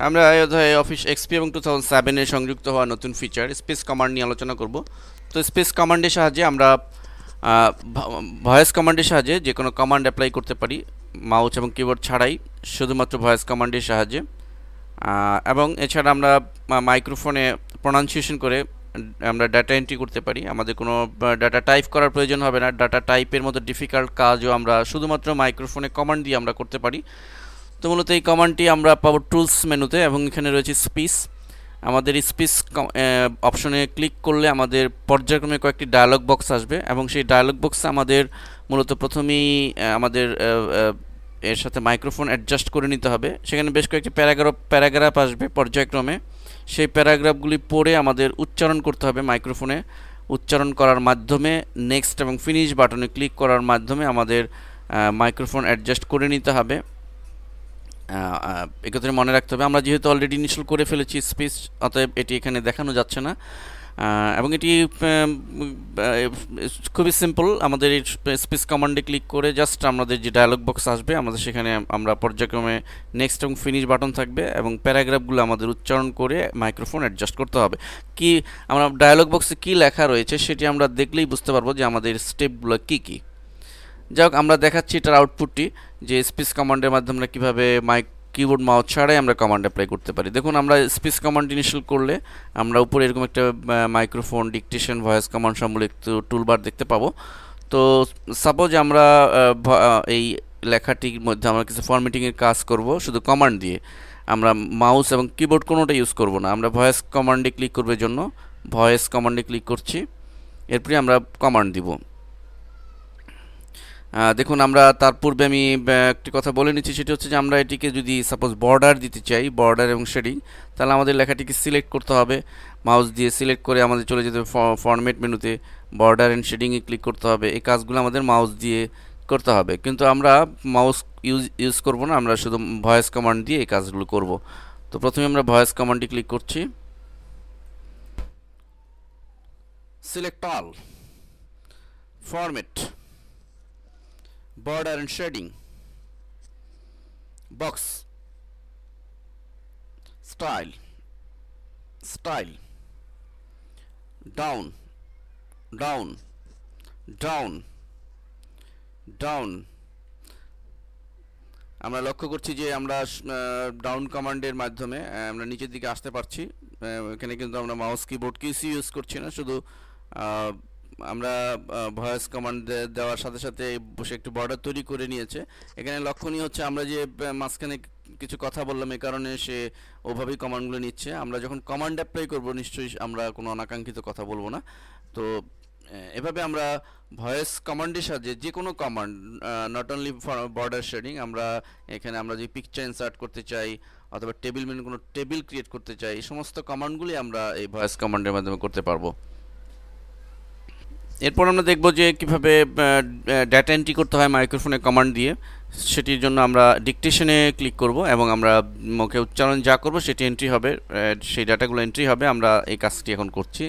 আমরা এই অধ্যায়ে অফিস এক্সপি এবং 2007 এ সংযুক্ত হওয়া নতুন ফিচার স্পেস কমান্ড নিয়ে আলোচনা করব। তো স্পেস কমান্ডের সাহায্যে আমরা ভয়েস কমান্ডের সাহায্যে যে কোনো কমান্ড অ্যাপ্লাই করতে পারি, মাউস এবং কিবোর্ড ছাড়াই, শুধুমাত্র ভয়েস কমান্ডের সাহায্যে। এবং এছাড়া আমরা মাইক্রোফোনে প্রনাউন্সিয়েশন করে আমরা ডাটা এন্ট্রি করতে পারি। আমাদের কোনো ডাটা টাইপ করার প্রয়োজন হবে না। ডাটা টাইপের মতো ডিফিকাল্ট কাজও আমরা শুধুমাত্র মাইক্রোফোনে কমান্ড দিয়ে আমরা করতে পারি। তো মূলত এই কমান্ডটি আমরা পাবো টুলস মেনুতে, এবং এখানে রয়েছে স্পিচ। আমাদের স্পিচ অপশনে ক্লিক করলে আমাদের পর্যায়ক্রমে কয়েকটি ডায়লগ বক্স আসবে, এবং সেই ডায়লগ বক্সে আমাদের মূলত প্রথমেই আমাদের এর সাথে মাইক্রোফোন অ্যাডজাস্ট করে নিতে হবে। সেখানে বেশ কয়েকটি প্যারাগ্রাফ আসবে পর্যায়ক্রমে। সেই প্যারাগ্রাফগুলি পড়ে আমাদের উচ্চারণ করতে হবে মাইক্রোফোনে। উচ্চারণ করার মাধ্যমে নেক্সট এবং ফিনিশ বাটনে ক্লিক করার মাধ্যমে আমাদের মাইক্রোফোন অ্যাডজাস্ট করে নিতে হবে। একত্রে মনে রাখতে হবে, আমরা যেহেতু অলরেডি ইনস্টল করে ফেলেছি স্পিচ, অতএব এটি এখানে দেখানো যাচ্ছে না। এবং এটি খুবই সিম্পল। আমাদের এই স্পিচ কমান্ডে ক্লিক করে জাস্ট আমাদের যে ডায়লগ বক্স আসবে, আমাদের সেখানে আমরা পর্যায়ক্রমে নেক্সট এবং ফিনিশ বাটন থাকবে, এবং প্যারাগ্রাফগুলো আমাদের উচ্চারণ করে মাইক্রোফোন অ্যাডজাস্ট করতে হবে। কি আমরা ডায়লগ বক্সে কী লেখা রয়েছে সেটি আমরা দেখলেই বুঝতে পারবো যে আমাদের স্টেপগুলো কী কী। যাই হোক, আমরা দেখাচ্ছি এটার আউটপুটটি, যে স্পিচ কমান্ডের মাধ্যমে আমরা কীভাবে কিবোর্ড মাউস ছাড়াই আমরা কমান্ড অ্যাপ্লাই করতে পারি। দেখুন, আমরা স্পিচ কমান্ড ইনস্টল করলে আমরা উপরে এরকম একটা মাইক্রোফোন, ডিকটেশন, ভয়েস কমান্ড সম্বলিত টুলবার দেখতে পাবো। তো সাপোজ আমরা এই লেখাটির মধ্যে আমরা কিছু ফরম্যাটিংয়ের কাজ করব শুধু কমান্ড দিয়ে। আমরা মাউস এবং কিবোর্ড কোনোটা ইউজ করব না। আমরা ভয়েস কমান্ডে ক্লিক করবার জন্য ভয়েস কমান্ডে ক্লিক করছি, এরপরে আমরা কমান্ড দিব। দেখুন, আমরা তার পূর্বে আমি একটি কথা বলে নিচ্ছি, সেটি হচ্ছে যে আমরা এটিকে যদি সাপোজ বর্ডার দিতে চাই, বর্ডার এবং শেডিং, তাহলে আমাদের লেখাটিকে সিলেক্ট করতে হবে। মাউস দিয়ে সিলেক্ট করে আমাদের চলে যেতে হবে ফরম্যাট মেনুতে, বর্ডার অ্যান্ড শেডিংয়ে ক্লিক করতে হবে। এই কাজগুলো আমাদের মাউস দিয়ে করতে হবে, কিন্তু আমরা মাউস ইউজ করব না, আমরা শুধু ভয়েস কমান্ড দিয়ে এই কাজগুলো করব। তো প্রথমে আমরা ভয়েস কমান্ডে ক্লিক করছি, select all, format, border and shading, box, style, down, আমরা লক্ষ্য করছি যে আমরা ডাউন কমান্ডের মাধ্যমে আমরা নিচের দিকে আসতে পারছি। এখানে কিন্তু আমরা মাউস কিবোর্ড কিছুই ইউজ করছি না, শুধু আমরা ভয়েস কমান্ড দেওয়ার সাথে সাথে বসে একটু বর্ডার তৈরি করে নিয়েছে। এখানে লক্ষণীয় হচ্ছে আমরা যে মাঝখানে কিছু কথা বললাম, এই কারণে সে ওভাবেই কমান্ডগুলো নিচ্ছে। আমরা যখন কমান্ড অ্যাপ্লাই করব নিশ্চয়ই আমরা কোনো অনাকাঙ্ক্ষিত কথা বলবো না। তো এভাবে আমরা ভয়েস কমান্ডের সাহায্যে যে কোনো command, not only border shading, আমরা এখানে আমরা যদি পিকচার ইনসার্ট করতে চাই অথবা টেবিল মেনু কোনো টেবিল ক্রিয়েট করতে চাই, এই সমস্ত কমান্ডগুলি আমরা এই ভয়েস কমান্ডের মাধ্যমে করতে পারবো। এরপর আমরা দেখব যে কীভাবে ডাটা এন্ট্রি করতে হয় মাইক্রোফোনে কমান্ড দিয়ে। সেটির জন্য আমরা ডিকটেশনে ক্লিক করব, এবং আমরা মুখে উচ্চারণ যা করব সেটি এন্ট্রি হবে, সেই ডাটাগুলো এন্ট্রি হবে। আমরা এই কাজটি এখন করছি।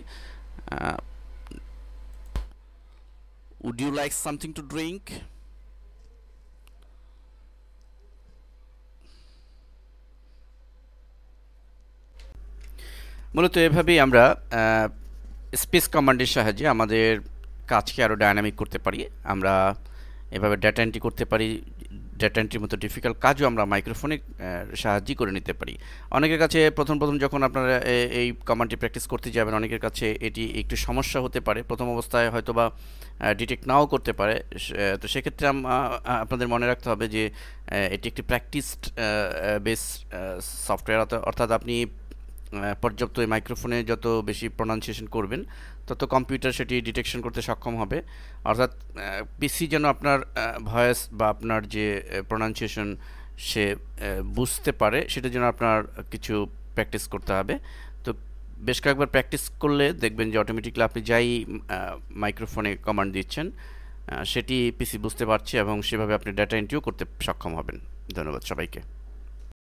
Would you like something to drink? মূলত এভাবেই আমরা স্পেস কমান্ডের সাহায্যে আমাদের কাজকে আরও ডায়নামিক করতে পারি। আমরা এভাবে ডাটা এন্ট্রি করতে পারি। ডাটা এন্ট্রির মতো ডিফিকাল্ট কাজও আমরা মাইক্রোফোনের সাহায্যে করে নিতে পারি। অনেকের কাছে প্রথম যখন আপনারা এই কমান্ডটি প্র্যাকটিস করতে যাবেন, অনেকের কাছে এটি একটু সমস্যা হতে পারে। প্রথম অবস্থায় হয়তো বা ডিটেক্ট নাও করতে পারে। তো সেক্ষেত্রে আপনাদের মনে রাখতে হবে যে এটি একটি প্র্যাকটিসড বেস সফটওয়্যার, অর্থাৎ আপনি পর্যাপ্ত এই মাইক্রোফোনে যত বেশি প্রনাউন্সিয়েশন করবেন তত কম্পিউটার সেটি ডিটেকশন করতে সক্ষম হবে। অর্থাৎ পিসি যেন আপনার ভয়েস বা আপনার যে প্রনাউন্সিয়েশন সে বুঝতে পারে, সেটার জন্য আপনার কিছু প্র্যাকটিস করতে হবে। তো বেশ কয়েকবার প্র্যাকটিস করলে দেখবেন যে অটোমেটিকলি আপনি যাই মাইক্রোফোনে কমান্ড দিচ্ছেন সেটি পিসি বুঝতে পারছে, এবং সেভাবে আপনি ডাটা এন্ট্রিও করতে সক্ষম হবেন। ধন্যবাদ সবাইকে।